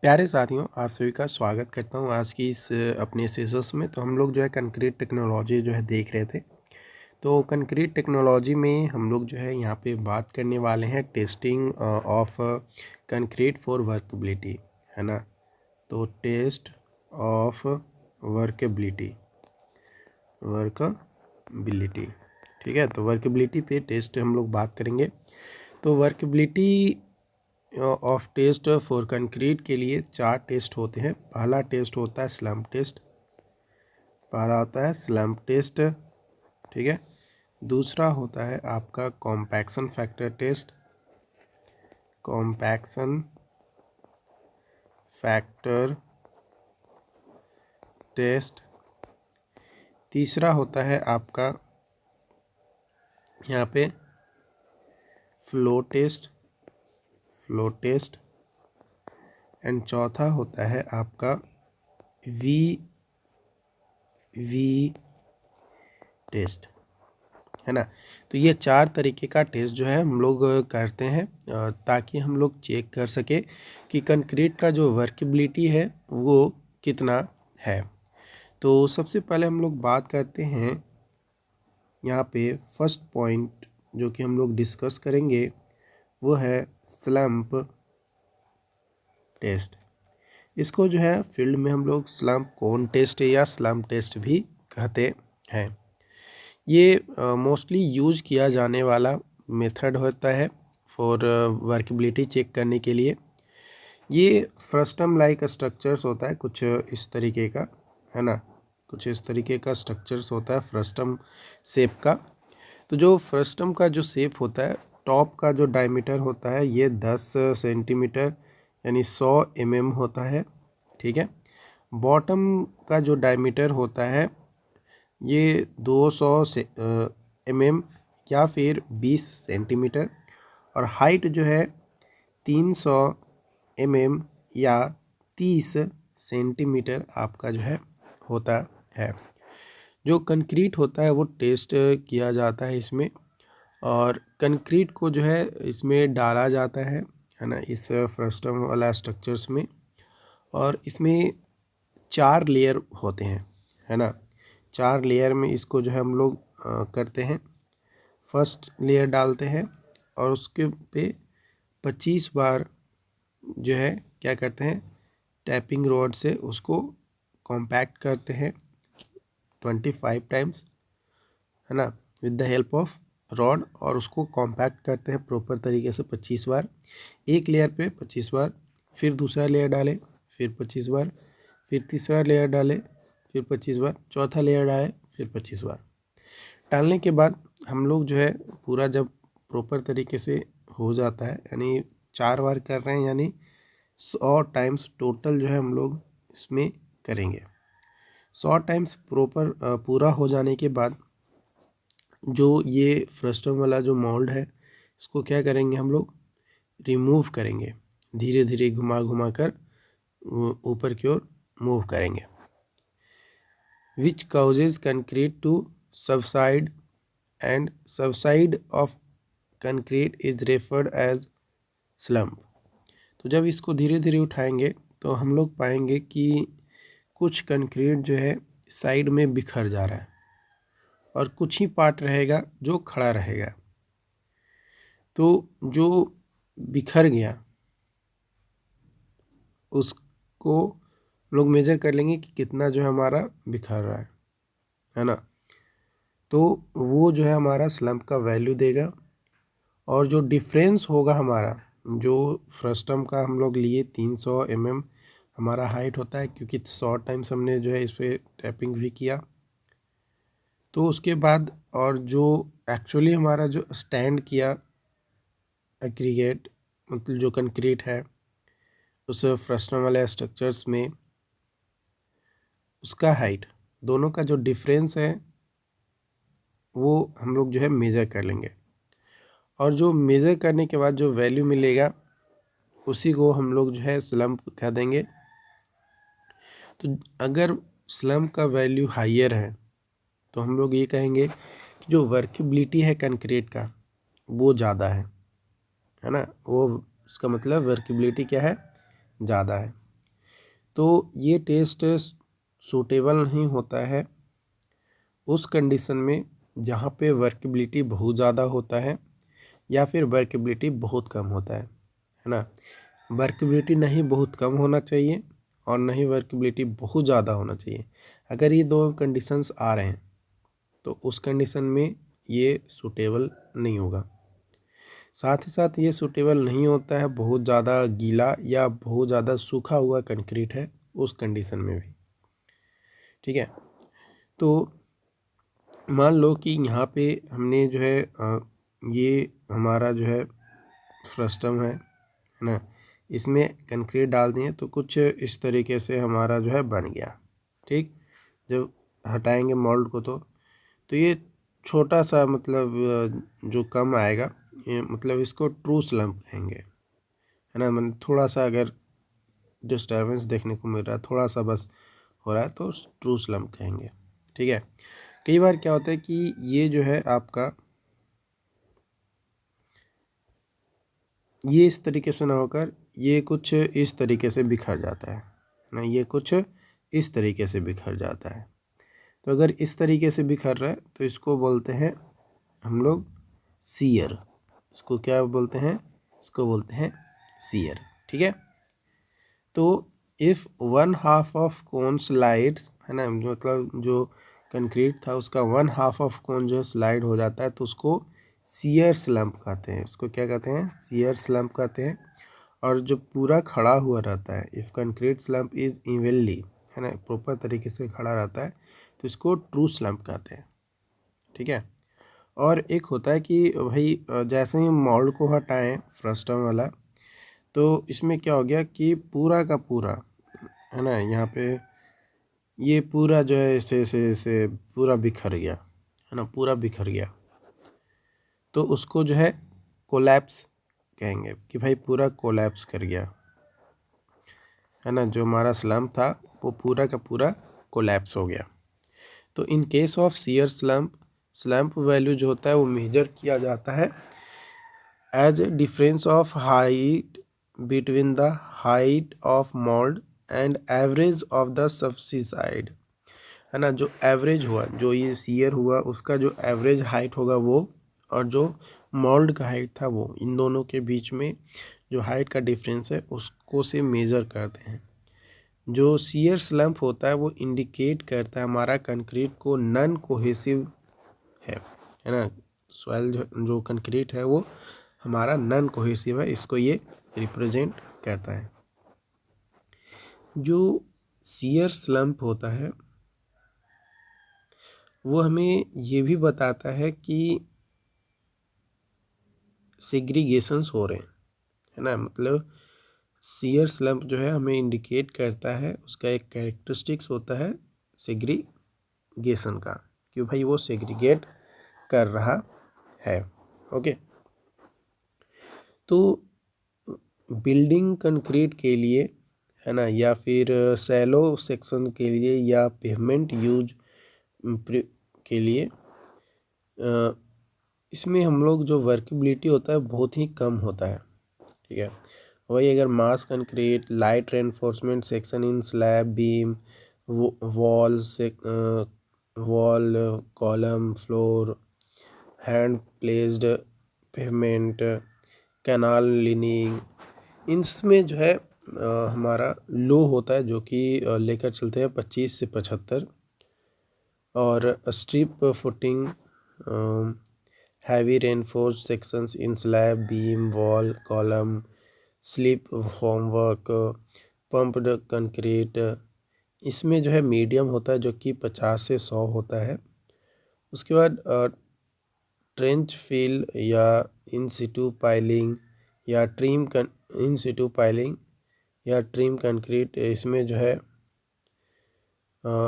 प्यारे साथियों, आप सभी का स्वागत करता हूँ आज की इस अपने सेशंस में। तो हम लोग जो है कंक्रीट टेक्नोलॉजी जो है देख रहे थे। तो कंक्रीट टेक्नोलॉजी में हम लोग जो है यहाँ पे बात करने वाले हैं testing of concrete for workability, है ना। तो टेस्ट ऑफ वर्केबिलिटी, ठीक है। तो वर्केबिलिटी पे टेस्ट हम लोग बात करेंगे। तो workability of test for concrete के लिए 4 टेस्ट होते हैं। पहला टेस्ट होता है स्लम्प टेस्ट, ठीक है। दूसरा होता है आपका कॉम्पैक्शन फैक्टर टेस्ट। तीसरा होता है आपका यहाँ पे फ्लो टेस्ट एंड चौथा होता है आपका वी टेस्ट, है ना। तो ये 4 तरीके का टेस्ट जो है हम लोग करते हैं ताकि हम लोग चेक कर सके कि कंक्रीट का जो वर्केबिलिटी है वो कितना है। तो सबसे पहले हम लोग बात करते हैं यहाँ पे फर्स्ट पॉइंट जो कि हम लोग डिस्कस करेंगे वो है स्लम्प टेस्ट। इसको जो है फील्ड में हम लोग स्लम्प कोन टेस्ट या स्लम्प टेस्ट भी कहते हैं। ये मोस्टली यूज किया जाने वाला मेथड होता है फॉर वर्केबिलिटी चेक करने के लिए। ये फ्रस्टम लाइक स्ट्रक्चर्स होता है कुछ इस तरीके का, है ना। कुछ इस तरीके का स्ट्रक्चर्स होता है फ्रस्टम शेप का। तो जो फ्रस्टम का जो शेप होता है, टॉप का जो डायमीटर होता है ये 10 सेंटीमीटर यानी 100 mm होता है, ठीक है। बॉटम का जो डायमीटर होता है ये 200 mm या फिर 20 सेंटीमीटर, और हाइट जो है 300 mm या 30 सेंटीमीटर आपका जो है होता है। जो कंक्रीट होता है वो टेस्ट किया जाता है इसमें, और कंक्रीट को जो है इसमें डाला जाता है ना, इस फ्रस्टम वाला स्ट्रक्चर्स में। और इसमें 4 लेयर होते हैं, है ना। 4 लेयर में इसको जो है हम लोग करते हैं। फर्स्ट लेयर डालते हैं और उसके पे 25 बार जो है क्या करते हैं, टैपिंग रॉड से उसको कॉम्पैक्ट करते हैं 25 टाइम्स, है ना, with the help of rod. और उसको कॉम्पैक्ट करते हैं प्रॉपर तरीके से 25 बार, एक लेयर पे 25 बार। फिर दूसरा लेयर डालें, फिर 25 बार। फिर तीसरा लेयर डालें, फिर 25 बार। चौथा लेयर डालें, फिर 25 बार। डालने के बाद हम लोग जो है पूरा जब प्रॉपर तरीके से हो जाता है, यानी 4 बार कर रहे हैं, यानी 100 टाइम्स टोटल जो है हम लोग इसमें करेंगे। 100 टाइम्स प्रॉपर पूरा हो जाने के बाद जो ये फ्रस्टम वाला जो मोल्ड है इसको क्या करेंगे, हम लोग रिमूव करेंगे। धीरे धीरे घुमा घुमा कर ऊपर की ओर मूव करेंगे। Which causes concrete to subside and subside of concrete is referred as slump. तो जब इसको धीरे धीरे उठाएंगे तो हम लोग पाएंगे कि कुछ कंक्रीट जो है साइड में बिखर जा रहा है और कुछ ही पार्ट रहेगा जो खड़ा रहेगा। तो जो बिखर गया उसको लोग मेजर कर लेंगे कि कितना जो है हमारा बिखर रहा है ना। तो वो जो है हमारा स्लम्प का वैल्यू देगा। और जो डिफरेंस होगा हमारा, जो फ्रस्टम का हम लोग लिए 300 mm हमारा हाइट होता है, क्योंकि 100 टाइम्स हमने जो है इस पर टैपिंग भी किया। तो उसके बाद और जो एक्चुअली हमारा जो स्टैंड किया एग्रीगेट, मतलब जो कंक्रीट है उस फ्रस्टम वाले स्ट्रक्चर्स में, उसका हाइट, दोनों का जो डिफरेंस है वो हम लोग जो है मेज़र कर लेंगे। और जो मेज़र करने के बाद जो वैल्यू मिलेगा उसी को हम लोग जो है स्लम्प कह देंगे। तो अगर स्लम्प का वैल्यू हाइयर है तो हम लोग ये कहेंगे कि जो वर्केबिलिटी है कंक्रीट का वो ज़्यादा है ना। वो उसका मतलब वर्केबिलिटी क्या है, ज़्यादा है। तो ये टेस्ट सूटेबल नहीं होता है उस कंडीशन में जहाँ पे वर्केबिलिटी बहुत ज़्यादा होता है या फिर वर्केबिलिटी बहुत कम होता है ना। वर्केबिलिटी नहीं बहुत कम होना चाहिए और नहीं वर्केबिलिटी बहुत ज़्यादा होना चाहिए। अगर ये दो कंडीशंस आ रहे हैं तो उस कंडीशन में ये सूटेबल नहीं होगा। साथ ही साथ ये सूटेबल नहीं होता है बहुत ज़्यादा गीला या बहुत ज़्यादा सूखा हुआ कंक्रीट है उस कंडीशन में भी। ठीक है, तो मान लो कि यहाँ पे हमने जो है ये हमारा जो है फ्रस्टम है ना, इसमें कंक्रीट डाल दिए तो कुछ इस तरीके से हमारा जो है बन गया। ठीक, जब हटाएंगे मोल्ड को तो ये छोटा सा मतलब जो कम आएगा, ये मतलब इसको ट्रू स्लम्प कहेंगे, है ना। मतलब थोड़ा सा अगर डिस्टर्बेंस देखने को मिल रहा है, थोड़ा सा बस हो रहा है, तो ट्रू स्लम्प कहेंगे। ठीक है, कई बार क्या होता है कि ये जो है आपका ये इस तरीके से ना होकर ये कुछ इस तरीके से बिखर जाता है ना, ये कुछ इस तरीके से बिखर जाता है। तो अगर इस तरीके से बिखर रहा है तो इसको बोलते हैं हम लोग सीयर। इसको क्या बोलते हैं? इसको बोलते हैं सीयर। ठीक है, तो इफ़ 1/2 ऑफ कोन स्लाइड्स, है ना, मतलब जो कंक्रीट था उसका 1/2 ऑफ कोन जो स्लाइड हो जाता है तो उसको सीयर स्लम्प कहते हैं। इसको क्या कहते हैं? सीयर स्लम्प कहते हैं। और जो पूरा खड़ा हुआ रहता है, if concrete slump is evenly, है ना, प्रॉपर तरीके से खड़ा रहता है तो इसको ट्रू स्लम्प कहते हैं। ठीक है, और एक होता है कि भाई जैसे ही मोल्ड को हटाएं फ्रस्टम वाला, तो इसमें क्या हो गया कि पूरा का पूरा, है ना, यहाँ पे ये पूरा जो है ऐसे पूरा बिखर गया, है ना, पूरा बिखर गया। तो उसको जो है कोलैप्स कहेंगे कि भाई पूरा कोलैप्स कर गया, है ना, जो हमारा स्लम्प था वो पूरा का पूरा कोलैप्स हो गया। तो in case of shear slump value जो होता है वो मेजर किया जाता है as difference of height between the height of mold and average of the subsidence, है ना। जो एवरेज हुआ, जो ये सीयर हुआ उसका जो एवरेज हाइट होगा वो, और जो मोल्ड का हाइट था वो, इन दोनों के बीच में जो हाइट का डिफरेंस है उसको से मेज़र करते हैं। जो सीयर स्लम्प होता है वो इंडिकेट करता है हमारा कंक्रीट को नॉन कोहेसिव है ना। सॉइल जो कंक्रीट है वो हमारा नॉन कोहेसिव है, इसको ये रिप्रेजेंट करता है। जो सीयर स्लम्प होता है वो हमें ये भी बताता है कि सेग्रीगेशंस हो रहे हैं, है ना। मतलब सीयर स्लम्प जो है हमें इंडिकेट करता है, उसका एक कैरेक्टरिस्टिक्स होता है सेग्रीगेशन का, कि भाई वो सेग्रीगेट कर रहा है। ओके, तो बिल्डिंग कंक्रीट के लिए, है ना, या फिर सैलो सेक्शन के लिए या पेवमेंट यूज के लिए इसमें हम लोग जो वर्केबिलिटी होता है बहुत ही कम होता है। ठीक है, वही अगर mass concrete, light reinforcement section in slab beam, wall से wall column floor, hand placed pavement, canal lining, इनमें जो है हमारा लो होता है, जो कि लेकर चलते हैं 25 से 75। और strip footing, heavy reinforced sections इन slab beam wall column, slip formwork, pumped concrete, इसमें जो है मीडियम होता है जो कि 50 से 100 होता है। उसके बाद ट्रेंच फिल या इन सिटू पाइलिंग या इन सिटू पाइलिंग या ट्रिम कंक्रीट, इसमें जो है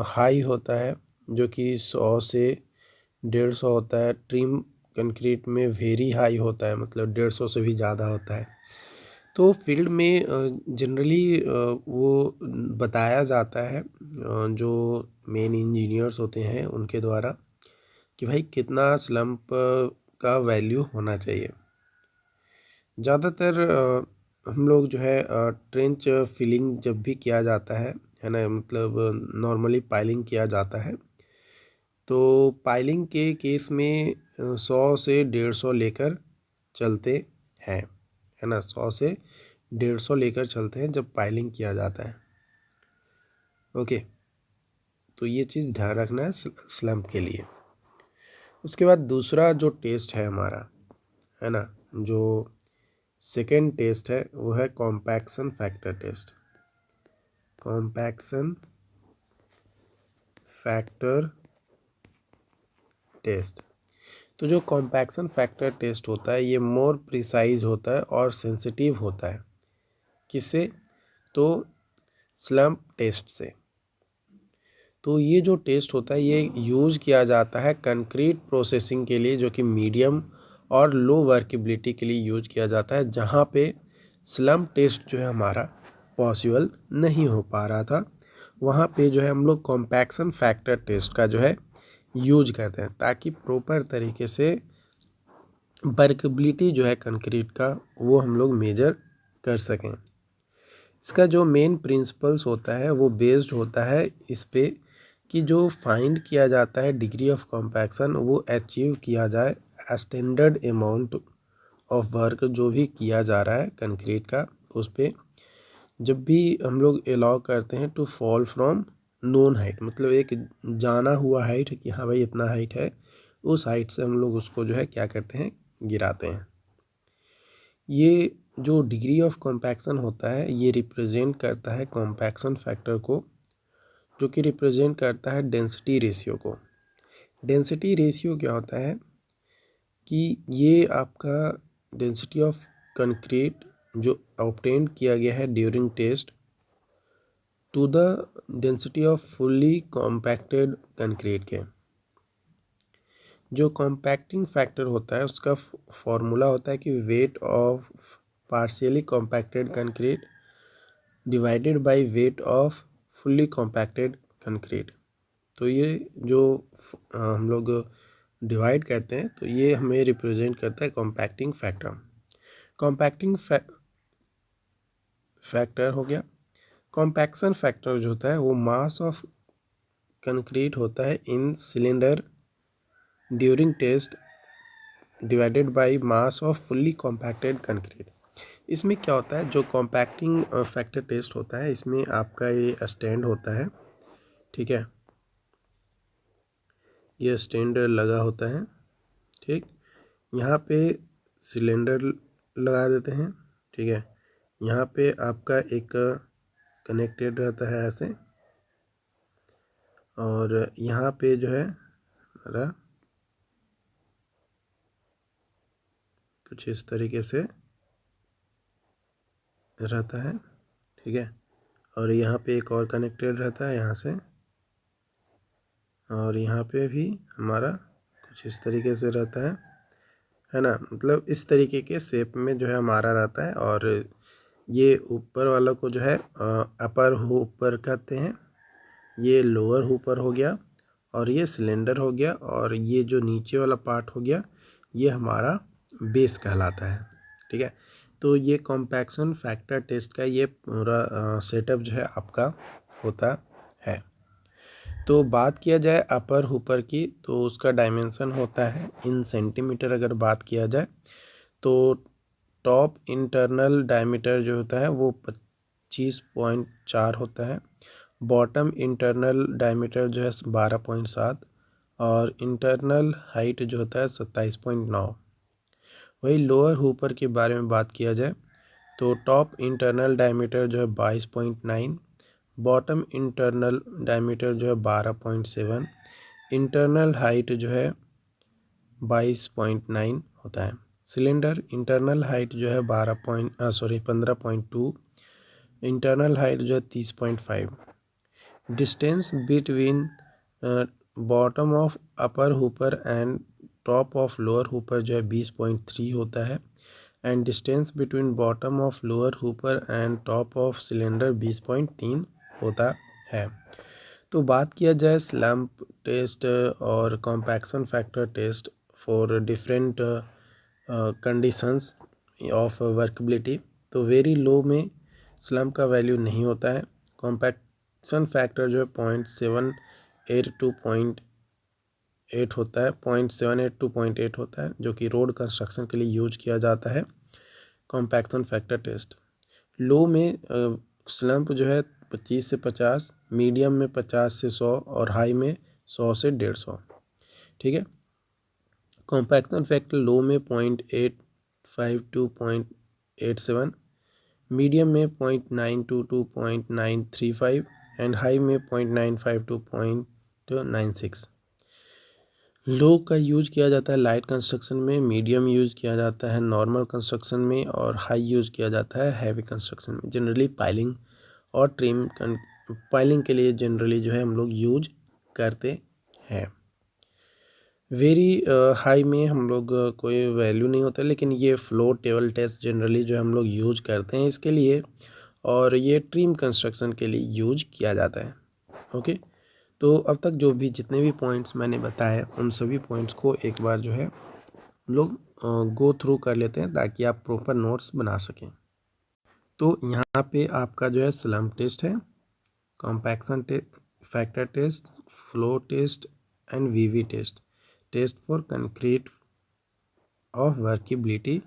हाई होता है जो कि 100 से 150 होता है। ट्रिम कंक्रीट में वेरी हाई होता है, मतलब 150 से भी ज़्यादा होता है। तो फील्ड में जनरली वो बताया जाता है जो मेन इंजीनियर्स होते हैं उनके द्वारा कि भाई कितना स्लम्प का वैल्यू होना चाहिए। ज़्यादातर हम लोग जो है ट्रेंच फिलिंग जब भी किया जाता है ना, मतलब नॉर्मली पाइलिंग किया जाता है, तो पाइलिंग के केस में 100 से 150 लेकर चलते हैं, है ना। 100 से 150 लेकर चलते हैं जब पाइलिंग किया जाता है। ओके, तो ये चीज़ ध्यान रखना है स्लम्प के लिए। उसके बाद दूसरा जो टेस्ट है हमारा, है ना, जो सेकेंड टेस्ट है वो है compaction factor test. Compaction factor test. तो जो कॉम्पैक्शन फैक्टर टेस्ट होता है ये मोर प्रिसाइज होता है और सेंसिटिव होता है। किससे? तो स्लम्प टेस्ट से। तो ये जो टेस्ट होता है ये यूज़ किया जाता है कंक्रीट प्रोसेसिंग के लिए, जो कि मीडियम और लो वर्केबिलिटी के लिए यूज किया जाता है, जहाँ पे स्लम्प टेस्ट जो है हमारा पॉसिबल नहीं हो पा रहा था। वहाँ पे जो है हम लोग कॉम्पैक्शन फैक्टर टेस्ट का जो है यूज करते हैं, ताकि प्रॉपर तरीके से वर्केबिलिटी जो है कंक्रीट का वो हम लोग मेजर कर सकें। इसका जो मेन प्रिंसिपल्स होता है वो बेस्ड होता है इस पे कि जो फाइंड किया जाता है डिग्री ऑफ कॉम्पैक्शन वो अचीव किया जाए स्टैंडर्ड अमाउंट ऑफ वर्क जो भी किया जा रहा है कंक्रीट का, उस पे जब भी हम लोग अलाउ करते हैं to fall from known height, मतलब एक जाना हुआ हाइट कि हाँ भाई इतना हाइट है, उस हाइट से हम लोग उसको जो है क्या करते हैं, गिराते हैं। ये जो डिग्री ऑफ कॉम्पैक्शन होता है ये रिप्रेजेंट करता है कॉम्पैक्शन फैक्टर को, जो कि रिप्रेजेंट करता है डेंसिटी रेशियो को। डेंसिटी रेशियो क्या होता है कि ये आपका डेंसिटी ऑफ कंक्रीट जो ऑब्टेन किया गया है during test to the density of fully compacted concrete के। जो कॉम्पैक्टिंग फैक्टर होता है उसका फॉर्मूला होता है कि wait of partially compacted concrete divided by weight of fully compacted concrete. तो ये जो हम लोग डिवाइड करते हैं तो ये हमें रिप्रेजेंट करता है कॉम्पैक्टिंग फैक्टर। कॉम्पैक्टिंग फैक्टर हो गया। कॉम्पैक्शन फैक्टर जो होता है वो मास ऑफ कंक्रीट होता है in cylinder during test divided by mass of fully compacted concrete. इसमें क्या होता है, जो कॉम्पैक्टिंग फैक्टर टेस्ट होता है इसमें आपका ये स्टैंड होता है, ठीक है, ये स्टैंड लगा होता है, ठीक। यहाँ पे सिलेंडर लगा देते हैं, ठीक है। यहाँ पे आपका एक कनेक्टेड रहता है ऐसे, और यहाँ पे जो है हमारा कुछ इस तरीके से रहता है, ठीक है। और यहाँ पे एक और कनेक्टेड रहता है यहाँ से, और यहाँ पे भी हमारा कुछ इस तरीके से रहता है ना, मतलब इस तरीके के शेप में जो है हमारा रहता है। और ये ऊपर वाला को जो है अपर हुपर कहते हैं, ये लोअर हुपर हो गया, और ये सिलेंडर हो गया, और ये जो नीचे वाला पार्ट हो गया ये हमारा बेस कहलाता है, ठीक है। तो ये कॉम्पैक्शन फैक्टर टेस्ट का ये पूरा सेटअप जो है आपका होता है। तो बात किया जाए अपर हुपर की तो उसका डायमेंशन होता है इन सेंटीमीटर। अगर बात किया जाए तो टॉप इंटरनल डायमीटर जो होता है वो 25.4 होता है, बॉटम इंटरनल डायमीटर जो है 12.7, और इंटरनल हाइट जो होता है 27.9। वही लोअर हुपर के बारे में बात किया जाए तो टॉप इंटरनल डायमीटर जो है 22.9, बॉटम इंटरनल डायमीटर जो है 12.7, इंटरनल हाइट जो है 22.9 होता है। सिलेंडर इंटरनल हाइट जो है 15.2, इंटरनल हाइट जो है 30.5। Distance between bottom of upper hopper and top of lower hopper जो है 20.3 होता है, and distance between bottom of lower hopper and top of cylinder 20.3 होता है। तो बात किया जाए स्लैम्प टेस्ट और compaction factor test for different conditions of workability, तो वेरी लो में स्लम्प का वैल्यू नहीं होता है। कॉम्पैक्शन फैक्टर जो है 0.78 टू 0.8 होता है, 0.78 टू 0.8 होता है, जो कि रोड कंस्ट्रक्शन के लिए यूज किया जाता है कॉम्पैक्शन फैक्टर टेस्ट। लो में स्लम्प जो है 25 से 50, मीडियम में 50 से 100 और हाई में 100 से 150। ठीक है। कॉम्पैक्शन फैक्टर लो में 0.85 टू 0.87, मीडियम में 0.92 टू 0.935 एंड हाई में 0.95 टू 0.96। लो का यूज किया जाता है लाइट कंस्ट्रक्शन में, मीडियम यूज किया जाता है नॉर्मल कंस्ट्रक्शन में और हाई यूज किया जाता है हैवी कंस्ट्रक्शन में। जनरली पाइलिंग और ट्रिम पाइलिंग के लिए जनरली जो है हम लोग यूज करते हैं। वेरी हाई में हम लोग कोई वैल्यू नहीं होता, लेकिन ये फ्लोर टेबल टेस्ट जनरली जो हम लोग यूज करते हैं इसके लिए, और ये ट्रिम कंस्ट्रक्शन के लिए यूज किया जाता है। ओके, तो अब तक जो भी जितने भी पॉइंट्स मैंने बताए उन सभी पॉइंट्स को एक बार जो है लोग गो थ्रू कर लेते हैं ताकि आप प्रॉपर नोट्स बना सकें। तो यहाँ पे आपका जो है स्लम्प टेस्ट है, compaction factor test, flow test and VB test, test for concrete of workability,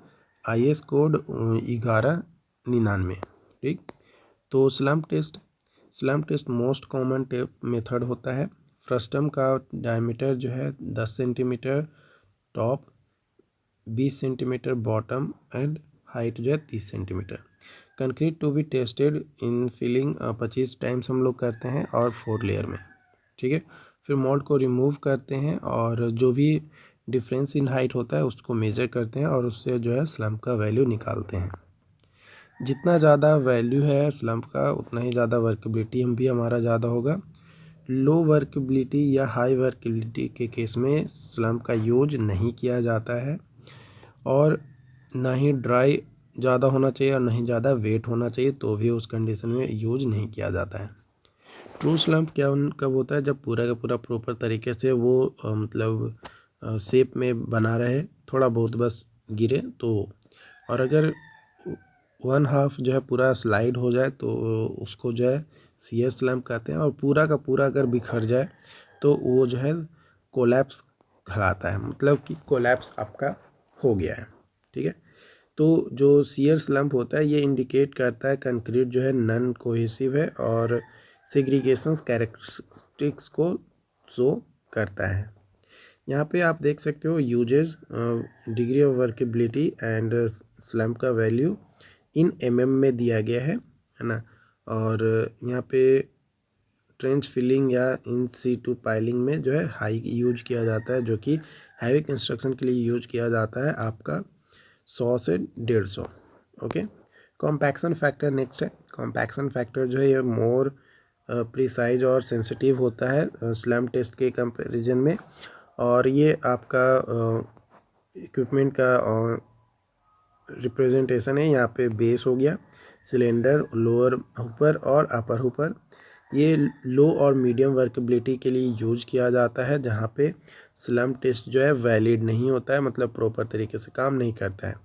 IS code 1199। ठीक, तो slump test most common method होता है। फ्रस्टम का डायमीटर जो है 10 centimetre top, 20 centimetre bottom and height जो है 30 centimetre. Concrete to be tested in filling 25 times हम लोग करते हैं और 4 लेयर में। ठीक है, फिर मोल्ड को रिमूव करते हैं और जो भी डिफरेंस इन हाइट होता है उसको मेजर करते हैं और उससे जो है स्लम्प का वैल्यू निकालते हैं। जितना ज़्यादा वैल्यू है स्लम्प का उतना ही ज़्यादा वर्केबिलिटी भी हमारा ज़्यादा होगा। लो वर्केबिलिटी या हाई वर्केबिलिटी के केस में स्लम्प का यूज नहीं किया जाता है, और ना ही ड्राई ज़्यादा होना चाहिए और नहीं ज़्यादा वेट होना चाहिए, तो भी उस कंडीशन में यूज नहीं किया जाता है। ट्रू स्लम्प क्या कब होता है, जब पूरा का पूरा प्रॉपर तरीके से वो मतलब शेप में बना रहे, थोड़ा बहुत बस गिरे तो, और अगर 1/2 जो है पूरा स्लाइड हो जाए तो उसको जो है सीयर स्लम्प कहते हैं, और पूरा का पूरा अगर बिखर जाए तो वो जो है कोलैप्स कहलाता है, मतलब कि कोलैप्स आपका हो गया है। ठीक है, तो जो सीयर स्लम्प होता है ये इंडिकेट करता है कंक्रीट जो है नॉन कोहेसिव है और सेग्रीगेशन कैरेक्टरिस्टिक्स को शो करता है। यहाँ पे आप देख सकते हो uses, degree of workability and slump का वैल्यू इन mm में दिया गया है ना, और यहाँ पे ट्रेंच फिलिंग या इन सीटू पाइलिंग में जो है हाई यूज किया जाता है, जो कि हैवी कंस्ट्रक्शन के लिए यूज किया जाता है आपका 100 से 150। ओके, कॉम्पैक्शन फैक्टर नेक्स्ट है। कॉम्पैक्शन फैक्टर जो है ये मोर प्रिसाइज और सेंसिटिव होता है स्लम्प टेस्ट के कंपैरिजन में, और ये आपका इक्विपमेंट का रिप्रेजेंटेशन है। यहाँ पे बेस हो गया, सिलेंडर, लोअर हुपर और अपर हुपर, ये लो और मीडियम वर्केबिलिटी के लिए यूज किया जाता है, जहाँ पे स्लम्प टेस्ट जो है वैलिड नहीं होता है, मतलब प्रॉपर तरीके से काम नहीं करता है।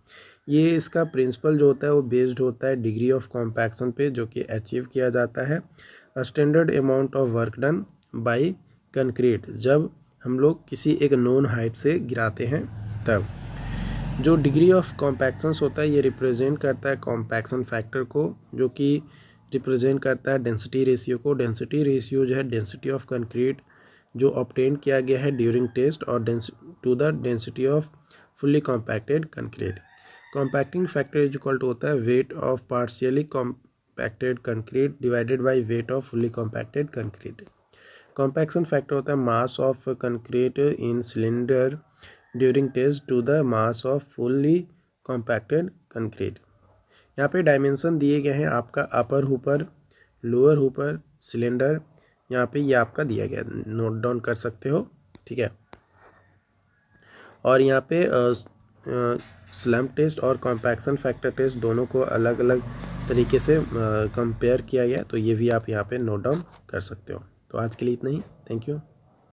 ये इसका प्रिंसिपल जो होता है वो बेस्ड होता है डिग्री ऑफ कॉम्पैक्शन पे, जो कि अचीव किया जाता है standard amount of work done by concrete, जब हम लोग किसी एक नोन हाइट से गिराते हैं तब। जो डिग्री ऑफ कॉम्पैक्शन होता है ये रिप्रेजेंट करता है कॉम्पैक्शन फैक्टर को, जो कि रिप्रेजेंट करता है डेंसिटी रेशियो को। डेंसिटी रेशियो जो है डेंसिटी ऑफ कंक्रीट जो ऑब्टेन किया गया है ड्यूरिंग टेस्ट और to the density of fully compacted concrete. Compacting factor is equal to होता है weight of partially compacted concrete divided by weight of fully compacted concrete. Compaction factor होता है mass of concrete in cylinder during test to the mass of fully compacted concrete. यहाँ पे dimension दिए गए हैं आपका अपर हुपर, लोअर हुपर, सिलेंडर, यहाँ पे ये आपका दिया गया, नोट डाउन कर सकते हो। ठीक है, और यहाँ पे स्लम्प टेस्ट और कॉम्पैक्शन फैक्टर टेस्ट दोनों को अलग अलग तरीके से कंपेयर किया गया, तो ये भी आप यहाँ पे नोट डाउन कर सकते हो। तो आज के लिए इतना ही, थैंक यू।